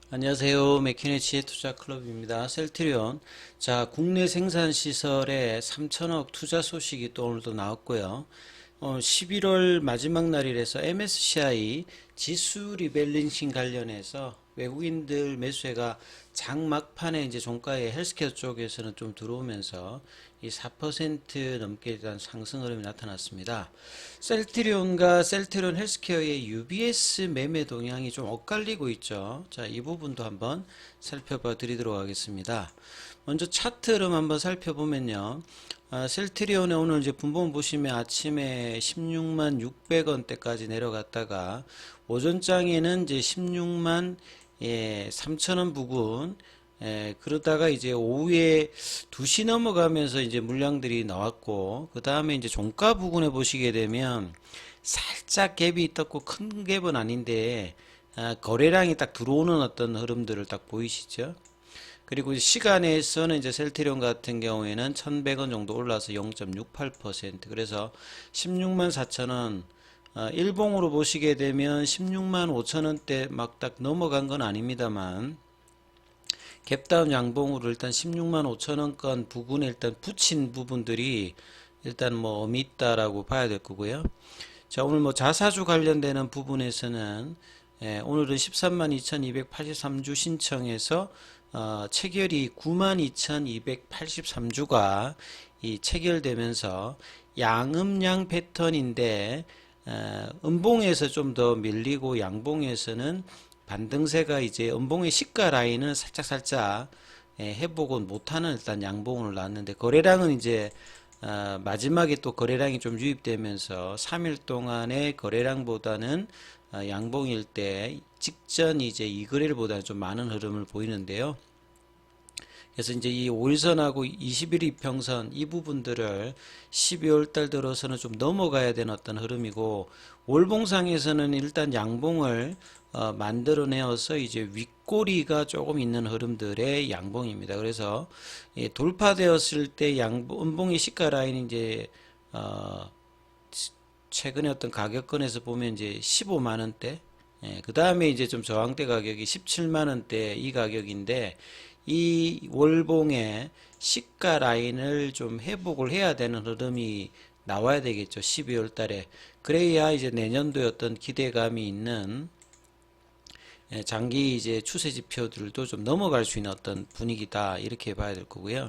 안녕하세요. 맥키네 지혜투자클럽입니다. 셀트리온. 자, 국내 생산 시설에 3천억 투자 소식이 또 오늘도 나왔고요. 11월 마지막 날이라서 MSCI 지수 리밸런싱 관련해서 외국인들 매수세가 장 막판에 이제 종가의 헬스케어 쪽에서는 좀 들어오면서 이 4% 넘게 일단 상승 흐름이 나타났습니다. 셀트리온과 셀트리온 헬스케어의 UBS 매매 동향이 좀 엇갈리고 있죠. 자, 이 부분도 한번 살펴봐 드리도록 하겠습니다. 먼저 차트 흐름 한번 살펴보면요. 셀트리온의 오늘 이제 분봉 보시면 아침에 16만 600원대까지 내려갔다가 오전장에는 이제 16만 3천원 부근, 그러다가 이제 오후에 2시 넘어가면서 이제 물량들이 나왔고, 그 다음에 이제 종가 부근에 보시게 되면 살짝 갭이 있었고 큰 갭은 아닌데, 거래량이 딱 들어오는 어떤 흐름들을 딱 보이시죠? 그리고 시간에서는 이제 셀트리온 같은 경우에는 1100원 정도 올라서 0.68%, 그래서 16만 4천원, 일봉으로 보시게 되면 16만 5천원대 막 딱 넘어간 건 아닙니다만 갭다운 양봉으로 일단 16만 5천원권 부근에 일단 붙인 부분들이 일단 뭐 의미 있다라고 봐야 될 거고요. 자, 오늘 뭐 자사주 관련되는 부분에서는 오늘은 13만 2283주 신청해서 체결이 92,283주가 이 체결되면서 양음양 패턴인데 음봉에서 좀 더 밀리고 양봉에서는 반등세가 이제 음봉의 시가 라인은 살짝 회복은 못하는 일단 양봉을 놨는데 거래량은 이제 마지막에 또 거래량이 좀 유입되면서 3일 동안의 거래량보다는 양봉일 때 직전 이제 이 거래일보다는 좀 많은 흐름을 보이는데요. 그래서 이제 이 5일선하고 21일 이평선 이 부분들을 12월 달 들어서는 좀 넘어가야 되는 어떤 흐름이고, 월봉상에서는 일단 양봉을 만들어내어서 이제 윗꼬리가 조금 있는 흐름들의 양봉입니다. 그래서 돌파되었을 때 음봉의 시가 라인이 이제 최근에 어떤 가격권에서 보면 이제 15만 원대, 그 다음에 이제 좀 저항대 가격이 17만 원대 이 가격인데, 이 월봉의 시가 라인을 좀 회복을 해야 되는 흐름이 나와야 되겠죠. 12월 달에. 그래야 이제 내년도에 어떤 기대감이 있는 장기 이제 추세 지표들도 좀 넘어갈 수 있는 어떤 분위기다. 이렇게 봐야 될 거고요.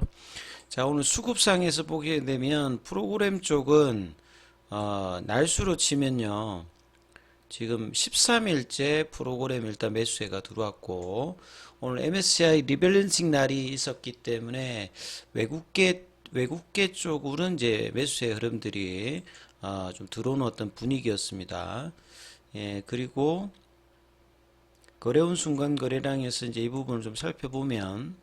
자, 오늘 수급상에서 보게 되면 프로그램 쪽은 날수로 치면요. 지금 13일째 프로그램 일단 매수세가 들어왔고, 오늘 MSCI 리밸런싱 날이 있었기 때문에 외국계 쪽으로는 이제 매수세 흐름들이 좀 들어오는 어떤 분위기였습니다. 그리고 거래운 순간 거래량에서 이제 이 부분을 좀 살펴보면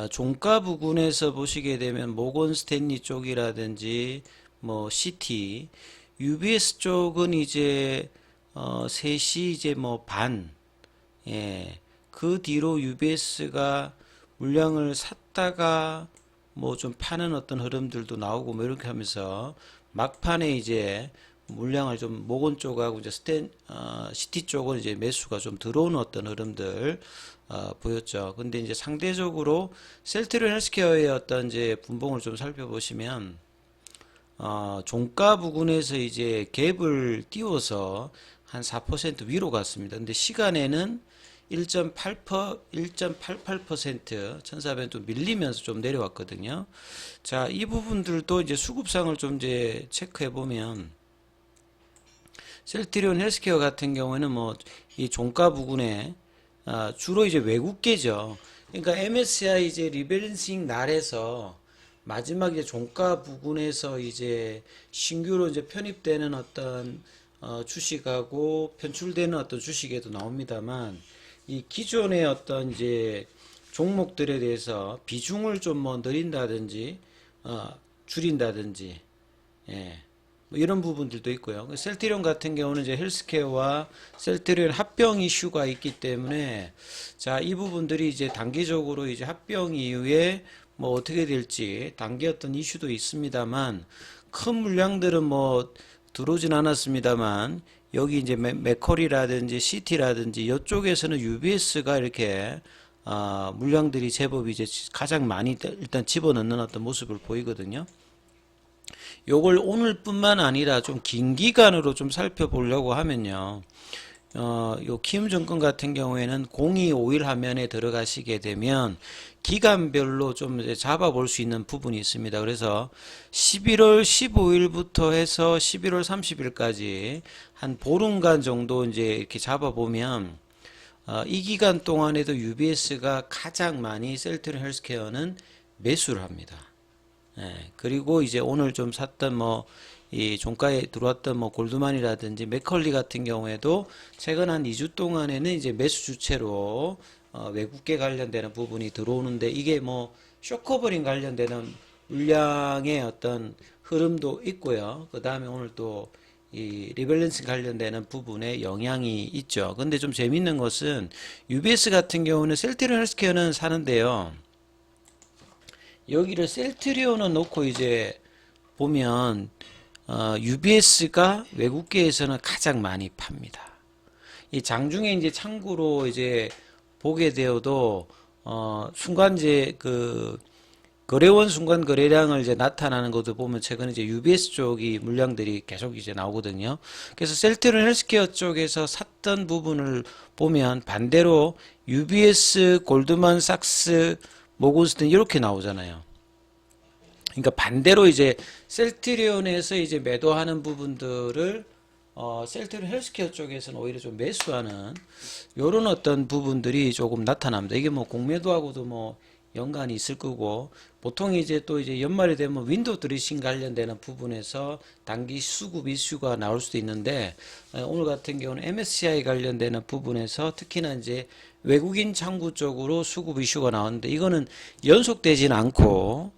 종가 부근에서 보시게 되면 모건 스탠리 쪽이라든지 뭐 CT, UBS 쪽은 이제 3시 이제 뭐 반, 그 뒤로 UBS가 물량을 샀다가 뭐 좀 파는 어떤 흐름들도 나오고 뭐 이렇게 하면서 막판에 이제 물량을 좀 모건 쪽하고 이제 시티 쪽은 이제 매수가 좀 들어오는 어떤 흐름들 보였죠. 근데 이제 상대적으로 셀트리온 헬스케어의 어떤 이제 분봉을 좀 살펴보시면 종가 부근에서 이제 갭을 띄워서 한 4% 위로 갔습니다. 근데 시간에는 1.88%, 1400 좀 밀리면서 좀 내려왔거든요. 자, 이 부분들도 이제 수급상을 좀 이제 체크해 보면 셀트리온 헬스케어 같은 경우에는 뭐 이 종가 부근에 주로 이제 외국계죠. 그러니까 MSCI 이제 리밸런싱 날에서 마지막 이제 종가 부근에서 이제 신규로 이제 편입되는 어떤 주식하고 편출되는 어떤 주식에도 나옵니다만, 이 기존의 어떤 이제 종목들에 대해서 비중을 좀 뭐 늘린다든지 줄인다든지, 예, 뭐 이런 부분들도 있고요. 셀트리온 같은 경우는 이제 헬스케어와 셀트리온 합병 이슈가 있기 때문에, 자, 이 부분들이 이제 단기적으로 이제 합병 이후에 뭐 어떻게 될지 단기 어떤 이슈도 있습니다만, 큰 물량들은 뭐 들어오진 않았습니다만 여기 이제 맥커리라든지 CT라든지 이쪽에서는 UBS가 이렇게 물량들이 제법 이제 가장 많이 일단 집어넣는 어떤 모습을 보이거든요. 요걸 오늘뿐만 아니라 좀 긴 기간으로 좀 살펴보려고 하면요. 요 키움증권 같은 경우에는 0251 화면에 들어가시게 되면 기간별로 좀 이제 잡아볼 수 있는 부분이 있습니다. 그래서 11월 15일부터 해서 11월 30일까지 한 보름간 정도 이제 이렇게 잡아보면 이 기간 동안에도 UBS가 가장 많이 셀트리온 헬스케어는 매수를 합니다. 예, 그리고 이제 오늘 좀 샀던 이 종가에 들어왔던 골드만이라든지 맥컬리 같은 경우에도 최근 한 2주 동안에는 이제 매수 주체로 외국계 관련되는 부분이 들어오는데 이게 쇼커버링 관련되는 물량의 어떤 흐름도 있고요. 그 다음에 오늘 또 이 리밸런싱 관련되는 부분에 영향이 있죠. 근데 좀 재밌는 것은 UBS 같은 경우는 셀트리온 헬스케어는 사는데요. 여기를 셀트리온을 놓고 이제 보면 UBS가 외국계에서는 가장 많이 팝니다. 이 장중에 이제 참고로 이제 보게 되어도 순간 이제 그 거래원 순간 거래량을 이제 나타나는 것도 보면 최근에 이제 UBS 쪽이 물량들이 계속 이제 나오거든요. 그래서 셀트리온 헬스케어 쪽에서 샀던 부분을 보면 반대로 UBS, 골드만삭스, 모건스탠 이렇게 나오잖아요. 그러니까 반대로 이제 셀트리온에서 이제 매도하는 부분들을 셀트리온 헬스케어 쪽에서는 오히려 좀 매수하는 요런 어떤 부분들이 조금 나타납니다. 이게 공매도하고도 연관이 있을 거고 보통 이제 또 이제 연말이 되면 윈도우 드레싱 관련되는 부분에서 단기 수급 이슈가 나올 수도 있는데 오늘 같은 경우는 MSCI 관련되는 부분에서 특히나 이제 외국인 창구 쪽으로 수급 이슈가 나오는데 이거는 연속되지는 않고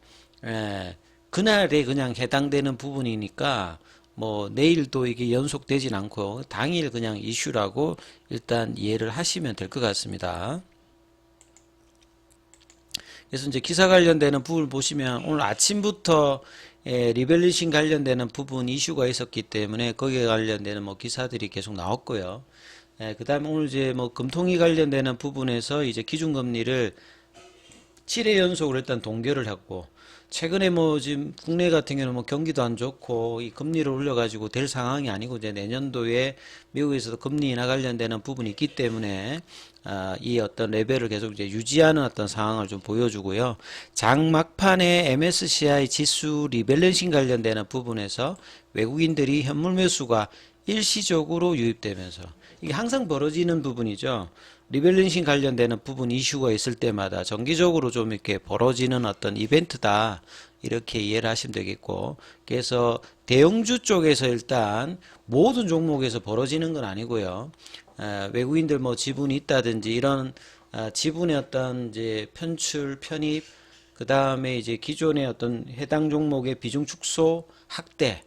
그날에 그냥 해당되는 부분이니까 내일도 이게 연속되진 않고 당일 그냥 이슈라고 일단 이해를 하시면 될 것 같습니다. 그래서 이제 기사 관련되는 부분을 보시면 오늘 아침부터 리밸런싱 관련되는 부분 이슈가 있었기 때문에 거기에 관련되는 기사들이 계속 나왔고요. 그 다음에 오늘 이제 금통위 관련되는 부분에서 이제 기준금리를 7회 연속으로 일단 동결을 했고 최근에 지금 국내 같은 경우는 경기도 안 좋고 이 금리를 올려가지고 될 상황이 아니고 이제 내년도에 미국에서도 금리 인하 관련되는 부분이 있기 때문에 이 어떤 레벨을 계속 이제 유지하는 어떤 상황을 좀 보여주고요. 장 막판에 MSCI 지수 리밸런싱 관련되는 부분에서 외국인들이 현물 매수가 일시적으로 유입되면서 이게 항상 벌어지는 부분이죠. 리밸런싱 관련되는 부분 이슈가 있을 때마다 정기적으로 좀 이렇게 벌어지는 어떤 이벤트다 이렇게 이해를 하시면 되겠고 그래서 대형주 쪽에서 일단 모든 종목에서 벌어지는 건 아니고요. 외국인들 지분이 있다든지 이런 지분의 어떤 이제 편출 편입 그 다음에 이제 기존의 어떤 해당 종목의 비중 축소 확대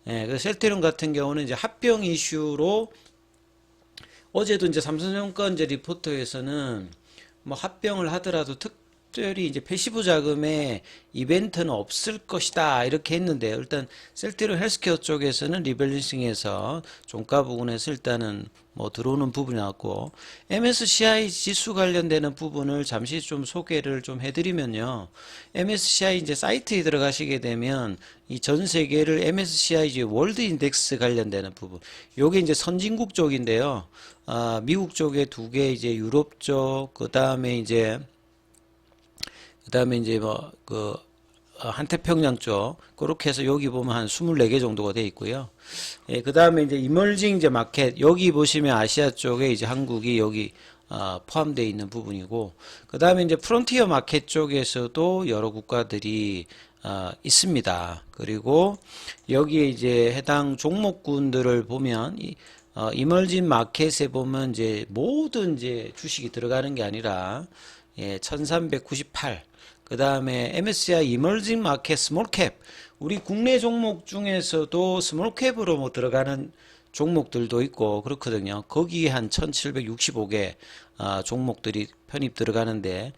그 셀트리온 같은 경우는 이제 합병 이슈로 어제도 이제 삼성증권 이제 리포트에서는 합병을 하더라도 특별히 이제 패시브 자금의 이벤트는 없을 것이다 이렇게 했는데요. 일단 셀트리온 헬스케어 쪽에서는 리밸런싱에서 종가 부분에서 일단은 들어오는 부분이 나왔고 MSCI 지수 관련되는 부분을 잠시 좀 소개를 좀 해드리면요. MSCI 이제 사이트에 들어가시게 되면 이 전 세계를 MSCI 이제 월드 인덱스 관련되는 부분 요게 이제 선진국 쪽인데요. 미국 쪽에 두 개 이제 유럽 쪽 그다음에 이제 한태평양 쪽 그렇게 해서 여기 보면 한 24개 정도가 돼 있고요. 그 다음에 이제 이머징 이제 마켓 여기 보시면 아시아 쪽에 이제 한국이 여기 포함되어 있는 부분이고 그 다음에 이제 프론티어 마켓 쪽에서도 여러 국가들이 있습니다. 그리고 여기에 이제 해당 종목군들을 보면 이머징 마켓에 보면 이제 모든 이제 주식이 들어가는 게 아니라 1398 그 다음에 MSCI 이머징 마켓 스몰캡 우리 국내 종목 중에서도 스몰캡으로 들어가는 종목들도 있고 그렇거든요. 거기에 한 1765개 종목들이 편입 들어가는데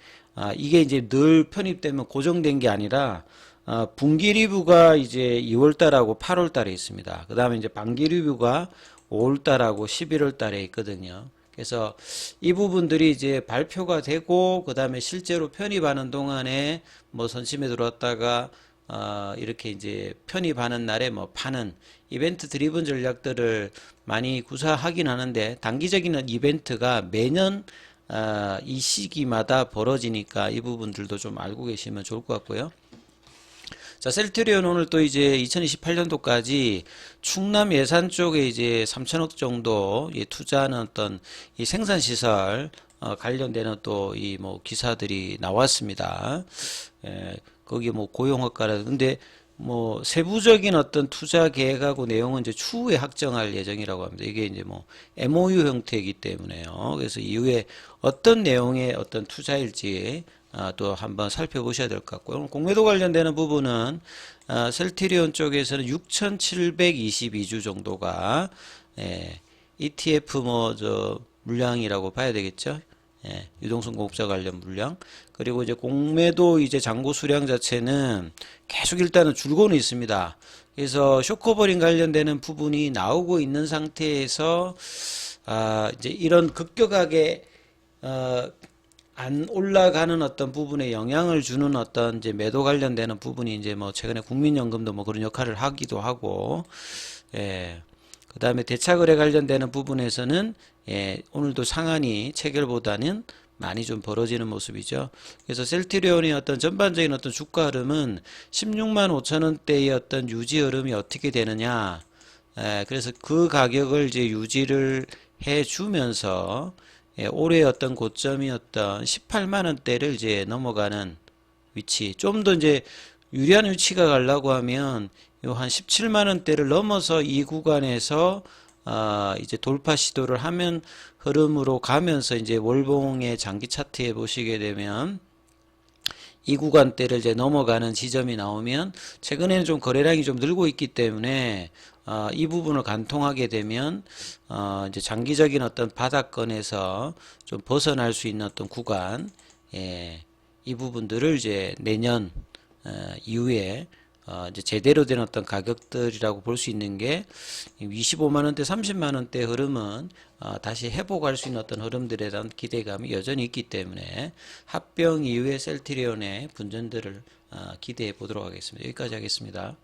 이게 이제 늘 편입되면 고정된 게 아니라 분기 리뷰가 이제 2월 달하고 8월 달에 있습니다. 그 다음에 이제 반기 리뷰가 5월 달하고 11월 달에 있거든요. 그래서 이 부분들이 이제 발표가 되고 그다음에 실제로 편입하는 동안에 뭐 선심에 들어왔다가 이렇게 이제 편입하는 날에 뭐 파는 이벤트 드리븐 전략들을 많이 구사하긴 하는데 단기적인 이벤트가 매년 이 시기마다 벌어지니까 이 부분들도 좀 알고 계시면 좋을 것 같고요. 자, 셀트리온 오늘 또 이제 2028년도까지 충남 예산 쪽에 이제 3천억 정도 투자하는 어떤 이 생산시설 관련되는 또 이 뭐 기사들이 나왔습니다. 거기 뭐 고용학과라 근데 뭐 세부적인 어떤 투자 계획하고 내용은 이제 추후에 확정할 예정이라고 합니다. 이게 이제 뭐 MOU 형태이기 때문에요. 그래서 이후에 어떤 내용의 어떤 투자일지 또 한번 살펴보셔야 될 것 같고요. 공매도 관련되는 부분은 셀트리온 쪽에서는 6,722주 정도가 ETF 뭐 저 물량이라고 봐야 되겠죠. 유동성 공급자 관련 물량. 그리고 이제 공매도 이제 잔고 수량 자체는 계속 일단은 줄고는 있습니다. 그래서 쇼커버링 관련되는 부분이 나오고 있는 상태에서 이제 이런 급격하게 안 올라가는 어떤 부분에 영향을 주는 어떤 이제 매도 관련되는 부분이 이제 뭐 최근에 국민연금도 뭐 그런 역할을 하기도 하고, 그 다음에 대차거래 관련되는 부분에서는 오늘도 상한이 체결보다는 많이 좀 벌어지는 모습이죠. 그래서 셀트리온의 어떤 전반적인 어떤 주가 흐름은 16만 5천 원대의 어떤 유지 흐름이 어떻게 되느냐. 그래서 그 가격을 이제 유지를 해주면서 올해 어떤 고점이었던 18만 원대를 이제 넘어가는 위치, 좀 더 이제 유리한 위치가 가려고 하면 요 한 17만 원대를 넘어서 이 구간에서 이제 돌파 시도를 하면 흐름으로 가면서 이제 월봉의 장기 차트에 보시게 되면 이 구간대를 이제 넘어가는 지점이 나오면 최근에는 좀 거래량이 좀 늘고 있기 때문에 이 부분을 간통하게 되면 이제 장기적인 어떤 바닥권에서 좀 벗어날 수 있는 어떤 구간, 이 부분들을 이제 내년 이후에 이제 제대로 된 어떤 가격들이라고 볼 수 있는 게 25만 원대, 30만 원대 흐름은 다시 회복할 수 있는 어떤 흐름들에 대한 기대감이 여전히 있기 때문에 합병 이후에 셀트리온의 분전들을 기대해 보도록 하겠습니다. 여기까지 하겠습니다.